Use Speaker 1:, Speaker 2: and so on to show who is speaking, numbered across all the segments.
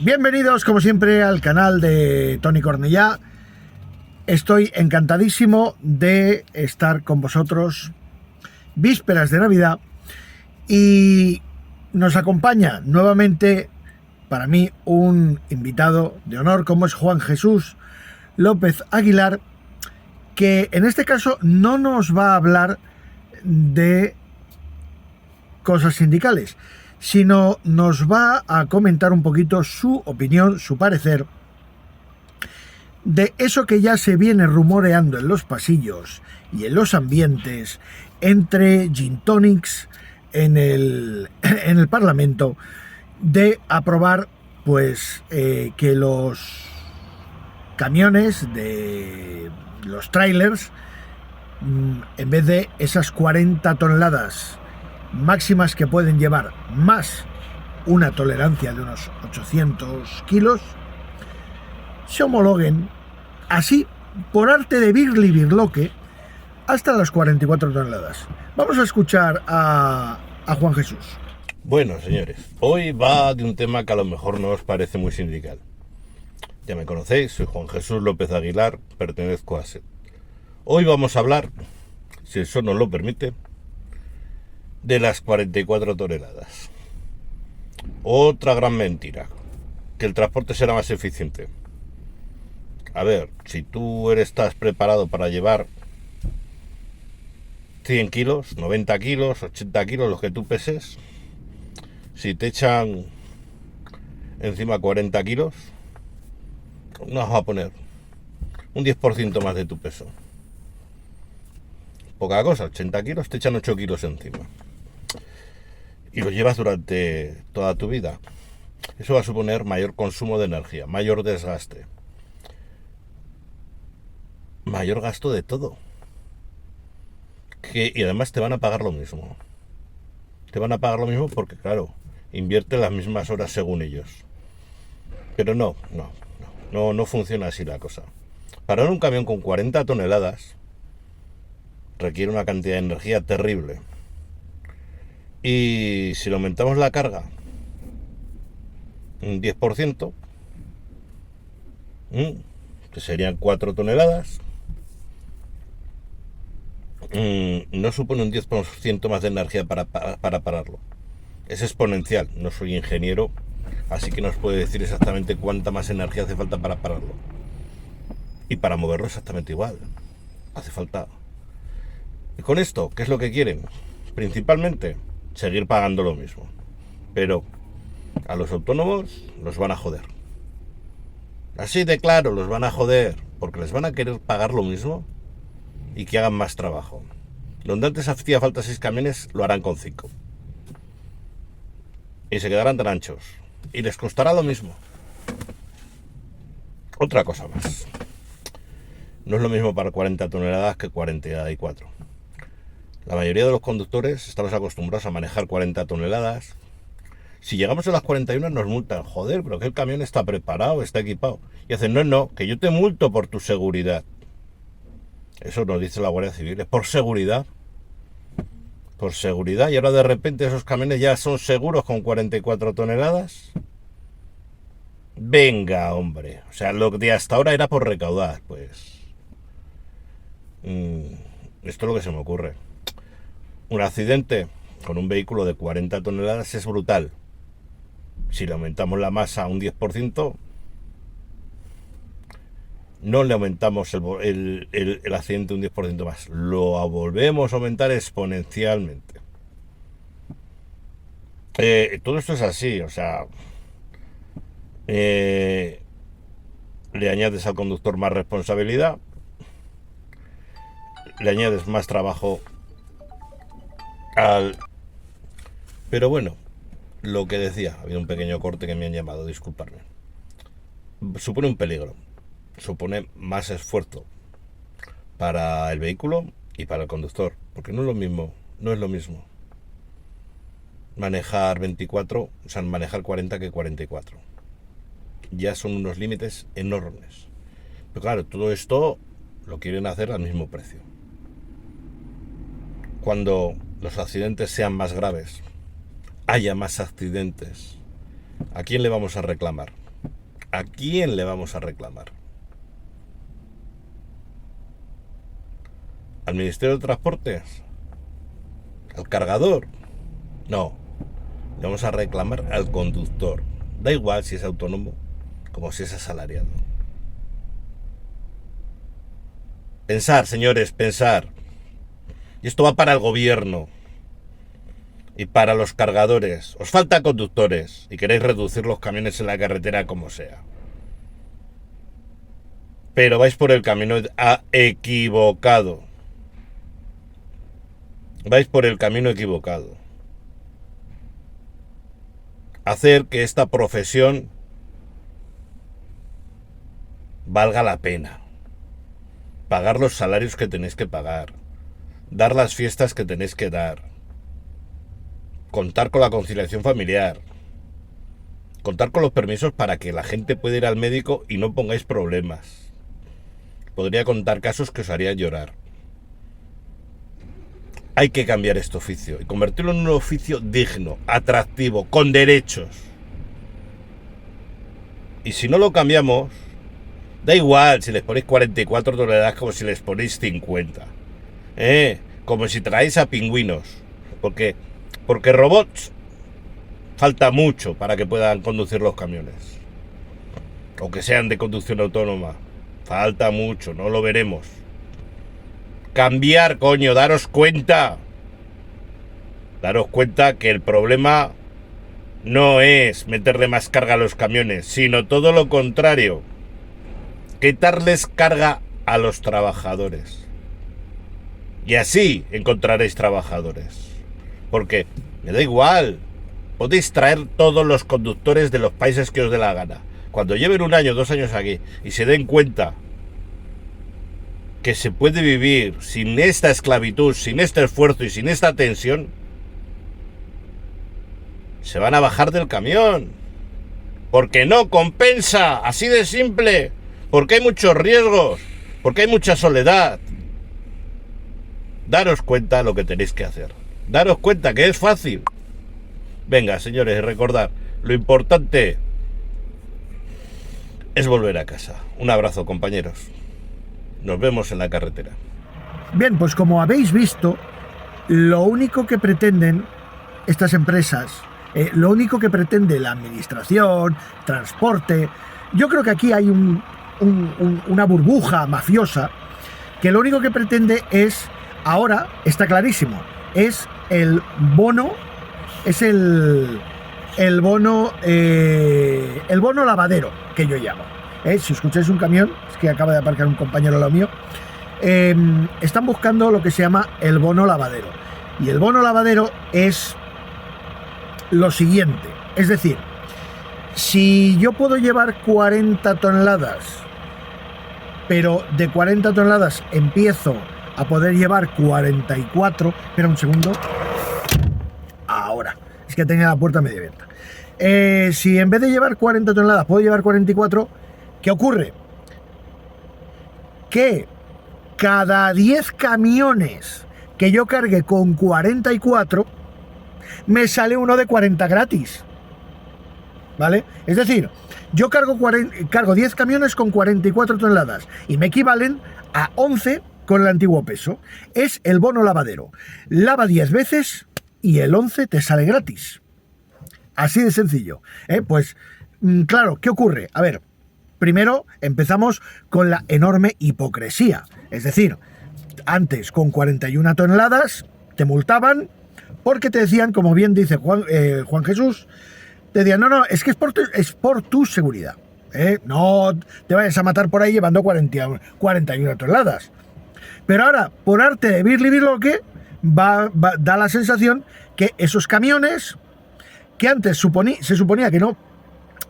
Speaker 1: Bienvenidos como siempre al canal de Toni Cornellà. Estoy encantadísimo de estar con vosotros vísperas de Navidad y nos acompaña nuevamente para mí un invitado de honor como es Juan Jesús López Aguilar, que en este caso no nos va a hablar de cosas sindicales, sino nos va a comentar un poquito su opinión, su parecer de eso que ya se viene rumoreando en los pasillos y en los ambientes entre gin tonics en el Parlamento, de aprobar pues que los camiones de los trailers, en vez de esas 40 toneladas máximas que pueden llevar, más una tolerancia de unos 800 kilos, se homologuen así, por arte de birli-birloque, hasta las 44 toneladas. Vamos a escuchar a Juan Jesús.
Speaker 2: Bueno, señores, hoy va de un tema que a lo mejor no os parece muy sindical. Ya me conocéis, soy Juan Jesús López Aguilar, pertenezco a SET. Hoy vamos a hablar, si eso nos lo permite, de las 44 toneladas. Otra gran mentira, que el transporte será más eficiente. A ver, si tú estás preparado para llevar 100 kilos, 90 kilos, 80 kilos, los que tú peses, si te echan encima 40 kilos, nos va a poner un 10% más de tu peso. Poca cosa, 80 kilos, te echan 8 kilos encima. Y lo llevas durante toda tu vida. Eso va a suponer mayor consumo de energía, mayor desgaste, mayor gasto de todo. Y además te van a pagar lo mismo. Te van a pagar lo mismo porque, claro, invierte las mismas horas según ellos. Pero no funciona así la cosa. Parar un camión con 40 toneladas requiere una cantidad de energía terrible. Y si le aumentamos la carga un 10%, que serían 4 toneladas, no supone un 10% más de energía para pararlo. Es exponencial. No soy ingeniero, así que no os puedo decir exactamente cuánta más energía hace falta para pararlo. Y para moverlo exactamente igual. Hace falta. Y con esto, ¿qué es lo que quieren? Principalmente seguir pagando lo mismo, pero a los autónomos los van a joder. Así de claro, los van a joder, porque les van a querer pagar lo mismo y que hagan más trabajo. Donde antes hacía falta 6 camiones, lo harán con 5. Y se quedarán tan anchos. Y les costará lo mismo. Otra cosa más. No es lo mismo para 40 toneladas que 44. La mayoría de los conductores estamos acostumbrados a manejar 40 toneladas. Si llegamos a las 41 nos multan. Joder, pero que el camión está preparado, está equipado. Y hacen, no, que yo te multo por tu seguridad. Eso nos dice la Guardia Civil, es por seguridad. Por seguridad. Y ahora de repente esos camiones ya son seguros con 44 toneladas. Venga, hombre. O sea, lo de hasta ahora era por recaudar, pues. Esto es lo que se me ocurre. Un accidente con un vehículo de 40 toneladas es brutal. Si le aumentamos la masa a un 10%, no le aumentamos el accidente un 10% más. Lo volvemos a aumentar exponencialmente. Todo esto es así, o sea, le añades al conductor más responsabilidad, le añades más trabajo Pero bueno, lo que decía, ha habido un pequeño corte que me han llamado, disculparme. Supone un peligro, supone más esfuerzo para el vehículo y para el conductor, porque no es lo mismo manejar 24, o sea, manejar 40 que 44. Ya son unos límites enormes. Pero claro, todo esto lo quieren hacer al mismo precio. Cuando los accidentes sean más graves, haya más accidentes, ¿a quién le vamos a reclamar? ¿A quién le vamos a reclamar? ¿Al Ministerio de Transportes? ¿Al cargador? No. Le vamos a reclamar al conductor. Da igual si es autónomo como si es asalariado. Pensar, señores, pensar. Y esto va para el gobierno y para los cargadores. Os faltan conductores y queréis reducir los camiones en la carretera como sea. Pero vais por el camino equivocado. Vais por el camino equivocado. Hacer que esta profesión valga la pena. Pagar los salarios que tenéis que pagar. Dar las fiestas que tenéis que dar. Contar con la conciliación familiar. Contar con los permisos para que la gente pueda ir al médico y no pongáis problemas. Podría contar casos que os harían llorar. Hay que cambiar este oficio y convertirlo en un oficio digno, atractivo, con derechos. Y si no lo cambiamos, da igual si les ponéis 44 toneladas como si les ponéis 50. Como si traéis a pingüinos. Porque robots falta mucho para que puedan conducir los camiones. O que sean de conducción autónoma. Falta mucho, no lo veremos. Cambiar, coño, daros cuenta. Daros cuenta que el problema no es meterle más carga a los camiones, sino todo lo contrario. Quitarles carga a los trabajadores. Y así encontraréis trabajadores. Porque me da igual. Podéis traer todos los conductores de los países que os dé la gana. Cuando lleven 1 año, 2 años aquí y se den cuenta que se puede vivir sin esta esclavitud, sin este esfuerzo y sin esta tensión, se van a bajar del camión. Porque no compensa, así de simple. Porque hay muchos riesgos, porque hay mucha soledad. Daros cuenta lo que tenéis que hacer. Daros cuenta que es fácil. Venga, señores, recordad, lo importante es volver a casa. Un abrazo, compañeros. Nos vemos en la carretera.
Speaker 1: Bien, pues como habéis visto, lo único que pretenden estas empresas, lo único que pretende la administración, transporte, yo creo que aquí hay una burbuja mafiosa que lo único que pretende es, ahora está clarísimo, es el bono, es el bono lavadero, que yo llamo. Si escucháis un camión, es que acaba de aparcar un compañero lo mío, están buscando lo que se llama el bono lavadero. Y el bono lavadero es lo siguiente, es decir, si yo puedo llevar 40 toneladas, pero de 40 toneladas empiezo a poder llevar 44, espera un segundo, ahora, es que tenía la puerta medio abierta. Si en vez de llevar 40 toneladas puedo llevar 44, ¿qué ocurre? Que cada 10 camiones que yo cargue con 44, me sale uno de 40 gratis. ¿Vale? Es decir, yo cargo 10 camiones con 44 toneladas y me equivalen a 11 con el antiguo peso. Es el bono lavadero. Lava 10 veces y el 11 te sale gratis. Así de sencillo. Pues, claro, ¿qué ocurre? A ver, primero empezamos con la enorme hipocresía. Es decir, antes con 41 toneladas te multaban porque te decían, como bien dice Juan Jesús, te decían, no, es que es por tu seguridad. No te vayas a matar por ahí llevando 41 toneladas. Pero ahora, por arte de birli-birloque, da la sensación que esos camiones, que antes se suponía que no,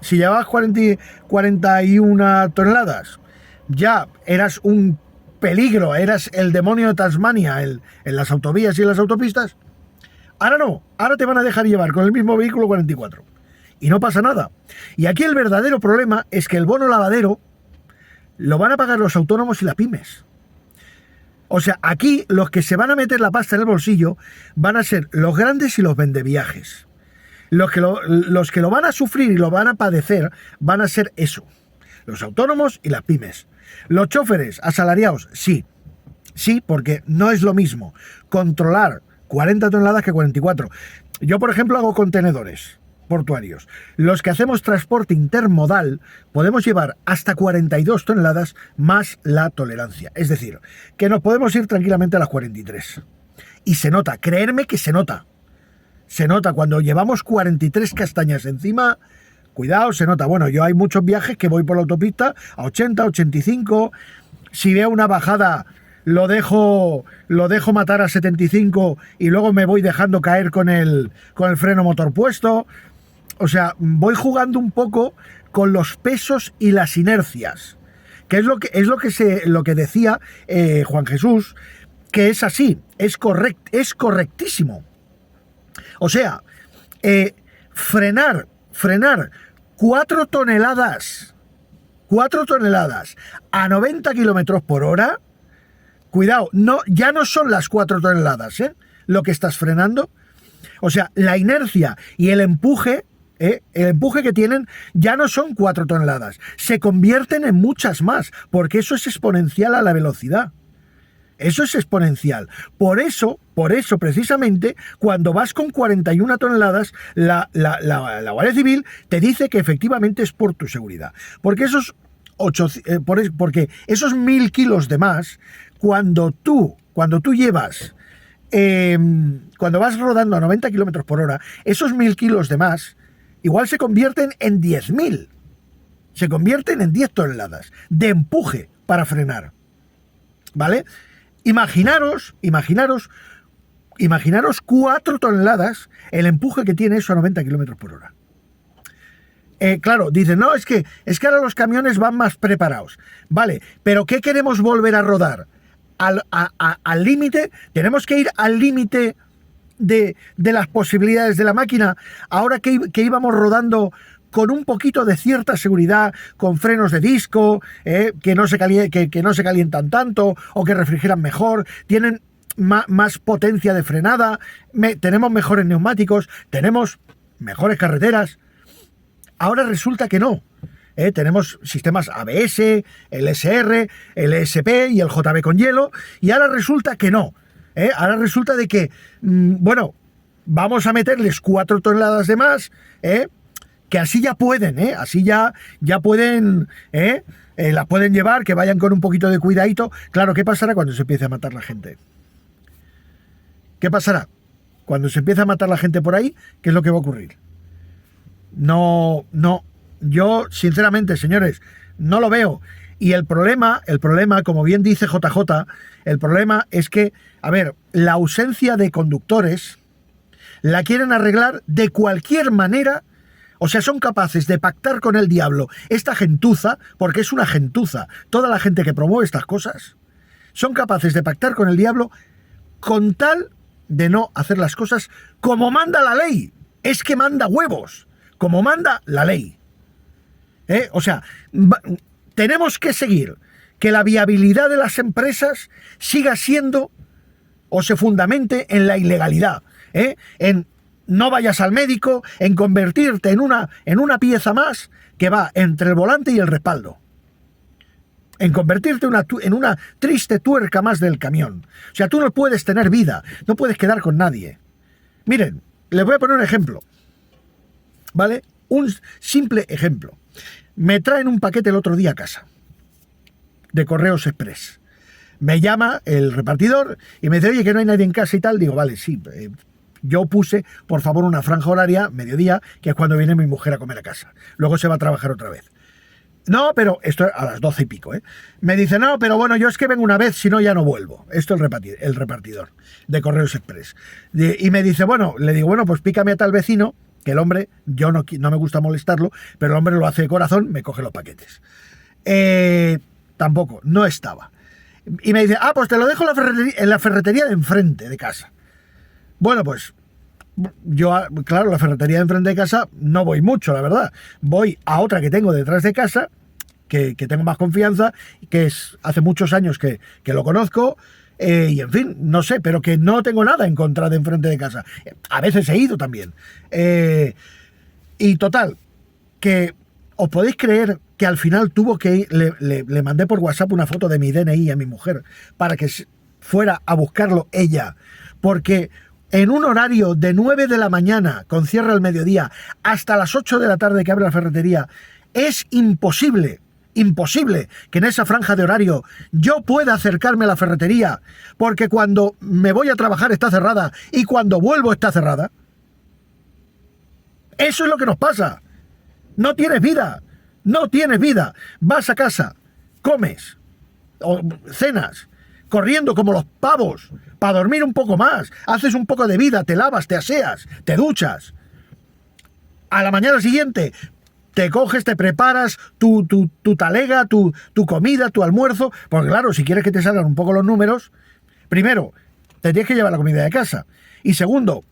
Speaker 1: si llevabas 41 toneladas, ya eras un peligro, eras el demonio de Tasmania en las autovías y en las autopistas. Ahora no, ahora te van a dejar llevar con el mismo vehículo 44. Y no pasa nada. Y aquí el verdadero problema es que el bono lavadero lo van a pagar los autónomos y las pymes. O sea, aquí los que se van a meter la pasta en el bolsillo van a ser los grandes y los vendeviajes. Los que lo van a sufrir y lo van a padecer van a ser eso, los autónomos y las pymes. Los choferes asalariados, sí, porque no es lo mismo controlar 40 toneladas que 44. Yo, por ejemplo, hago contenedores portuarios. Los que hacemos transporte intermodal podemos llevar hasta 42 toneladas más la tolerancia. Es decir, que nos podemos ir tranquilamente a las 43. Y se nota, creerme que se nota. Se nota cuando llevamos 43 castañas encima, cuidado, se nota. Bueno, yo hay muchos viajes que voy por la autopista a 80, 85. Si veo una bajada, lo dejo matar a 75 y luego me voy dejando caer con el freno motor puesto. O sea, voy jugando un poco con los pesos y las inercias, que es lo que decía Juan Jesús, que es así, es correctísimo. O sea, frenar 4 toneladas a 90 kilómetros por hora, cuidado, ya no son las 4 toneladas, lo que estás frenando. O sea, la inercia y el empuje que tienen ya no son 4 toneladas, se convierten en muchas más, porque eso es exponencial a la velocidad. Eso es exponencial. Por eso, precisamente, cuando vas con 41 toneladas, la Guardia Civil te dice que efectivamente es por tu seguridad. Porque esos 1000 kilos de más, cuando tú llevas, cuando vas rodando a 90 kilómetros por hora, esos 1000 kilos de más, igual se convierten en 10.000. Se convierten en 10 toneladas de empuje para frenar. ¿Vale? Imaginaros 4 toneladas el empuje que tiene eso a 90 kilómetros por hora. Claro, dicen, no, es que ahora los camiones van más preparados. Vale, pero ¿qué queremos volver a rodar? Al límite, tenemos que ir al límite de las posibilidades de la máquina. Ahora que íbamos rodando con un poquito de cierta seguridad, con frenos de disco, que no se calientan tanto o que refrigeran mejor, tienen más potencia de frenada, tenemos mejores neumáticos, tenemos mejores carreteras. Ahora resulta que no. Tenemos sistemas ABS, el SR, el ESP y el JB con hielo, y ahora resulta que no. Ahora resulta de que, vamos a meterles 4 toneladas de más, que así ya pueden, así ya pueden, las pueden llevar, que vayan con un poquito de cuidadito. Claro, ¿qué pasará cuando se empiece a matar la gente? ¿Qué pasará? Cuando se empiece a matar la gente por ahí, ¿qué es lo que va a ocurrir? No, yo sinceramente, señores, no lo veo. Y el problema, como bien dice JJ, el problema es que, la ausencia de conductores la quieren arreglar de cualquier manera. O sea, son capaces de pactar con el diablo esta gentuza, porque es una gentuza, toda la gente que promueve estas cosas, son capaces de pactar con el diablo con tal de no hacer las cosas como manda la ley. Es que manda huevos, como manda la ley. O sea, tenemos que seguir que la viabilidad de las empresas siga siendo o se fundamente en la ilegalidad, en no vayas al médico, en convertirte en una pieza más que va entre el volante y el respaldo. En convertirte en una triste tuerca más del camión. O sea, tú no puedes tener vida, no puedes quedar con nadie. Miren, les voy a poner un ejemplo. ¿Vale? Un simple ejemplo. Me traen un paquete el otro día a casa, de Correos Express. Me llama el repartidor y me dice, oye, que no hay nadie en casa y tal. Digo, vale, sí. Yo puse, por favor, una franja horaria, mediodía, que es cuando viene mi mujer a comer a casa. Luego se va a trabajar otra vez. No, pero esto a las 12 y pico, Me dice, no, pero bueno, yo es que vengo una vez, si no ya no vuelvo. Esto es el repartidor de Correos Express. Y me dice, bueno, le digo, bueno, pues pícame a tal vecino, que el hombre, yo no me gusta molestarlo, pero el hombre lo hace de corazón, me coge los paquetes. Tampoco, no estaba. Y me dice, pues te lo dejo en la ferretería de enfrente de casa. Bueno, pues yo, claro, la ferretería de enfrente de casa no voy mucho, la verdad. Voy a otra que tengo detrás de casa, que tengo más confianza, que hace muchos años que lo conozco, y en fin, no sé, pero que no tengo nada en contra de enfrente de casa. A veces he ido también. Y total, que os podéis creer que al final tuvo que ir, le mandé por WhatsApp una foto de mi DNI a mi mujer para que fuera a buscarlo ella, porque en un horario de 9 de la mañana, con cierre al mediodía, hasta las 8 de la tarde que abre la ferretería, es imposible que en esa franja de horario yo pueda acercarme a la ferretería, porque cuando me voy a trabajar está cerrada y cuando vuelvo está cerrada. Eso es lo que nos pasa. No tienes vida. Vas a casa, comes, o cenas, corriendo como los pavos, para dormir un poco más, haces un poco de vida, te lavas, te aseas, te duchas. A la mañana siguiente te coges, te preparas tu talega, tu comida, tu almuerzo, porque claro, si quieres que te salgan un poco los números, primero, te tienes que llevar la comida de casa. Y segundo,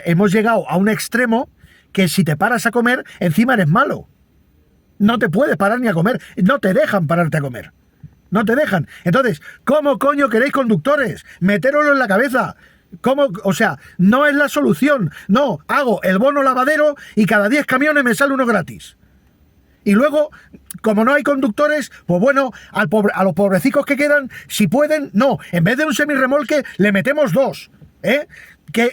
Speaker 1: hemos llegado a un extremo que si te paras a comer, encima eres malo. No te puedes parar ni a comer, no te dejan pararte a comer. No te dejan. Entonces, ¿cómo coño queréis conductores? Metéroslo en la cabeza. ¿Cómo? O sea, no es la solución. No, hago el bono lavadero y cada 10 camiones me sale uno gratis. Y luego, como no hay conductores, pues bueno, a los pobrecicos que quedan, si pueden, no. En vez de un semirremolque, le metemos 2. Que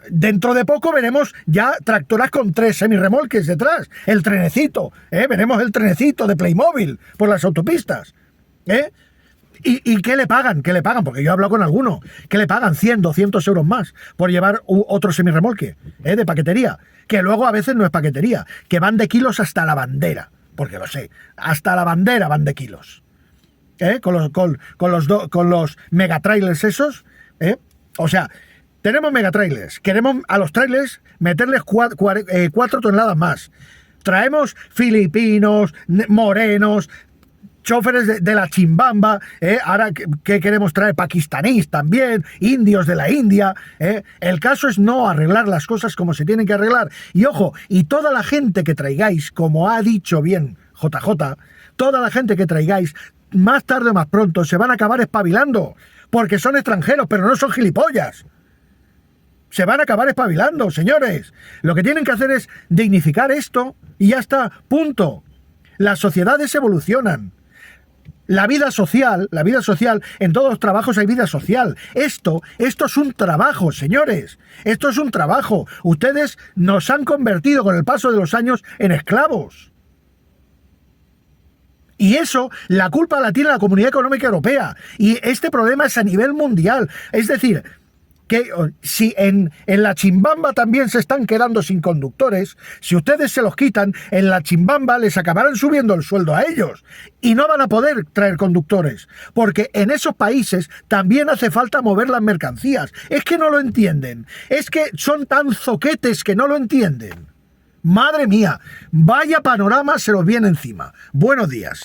Speaker 1: dentro de poco veremos ya tractoras con 3 semirremolques detrás. El trenecito. Veremos el trenecito de Playmobil por las autopistas. ¿Y qué le pagan? ¿Qué le pagan? Porque yo he hablado con alguno. ¿Qué le pagan? 100, 200 euros más por llevar otro semirremolque de paquetería. Que luego a veces no es paquetería. Que van de kilos hasta la bandera. Porque lo sé. Hasta la bandera van de kilos. Con los megatrailers esos. O sea, tenemos megatrailers. Queremos a los trailers meterles 4 toneladas más. Traemos filipinos, morenos, choferes de la chimbamba, ahora que queremos traer pakistaníes también, indios de la India. El caso es no arreglar las cosas como se tienen que arreglar. Y ojo, y toda la gente que traigáis, como ha dicho bien JJ, toda la gente que traigáis, más tarde o más pronto se van a acabar espabilando, porque son extranjeros, pero no son gilipollas. Se van a acabar espabilando, señores. Lo que tienen que hacer es dignificar esto y ya está, punto. Las sociedades evolucionan. La vida social, en todos los trabajos hay vida social. Esto es un trabajo, señores. Esto es un trabajo. Ustedes nos han convertido con el paso de los años en esclavos. Y eso, la culpa la tiene la Comunidad Económica Europea. Y este problema es a nivel mundial. Es decir, que si en la chimbamba también se están quedando sin conductores, si ustedes se los quitan, en la chimbamba les acabarán subiendo el sueldo a ellos y no van a poder traer conductores, porque en esos países también hace falta mover las mercancías. Es que no lo entienden, es que son tan zoquetes que no lo entienden. Madre mía, vaya panorama se los viene encima. Buenos días.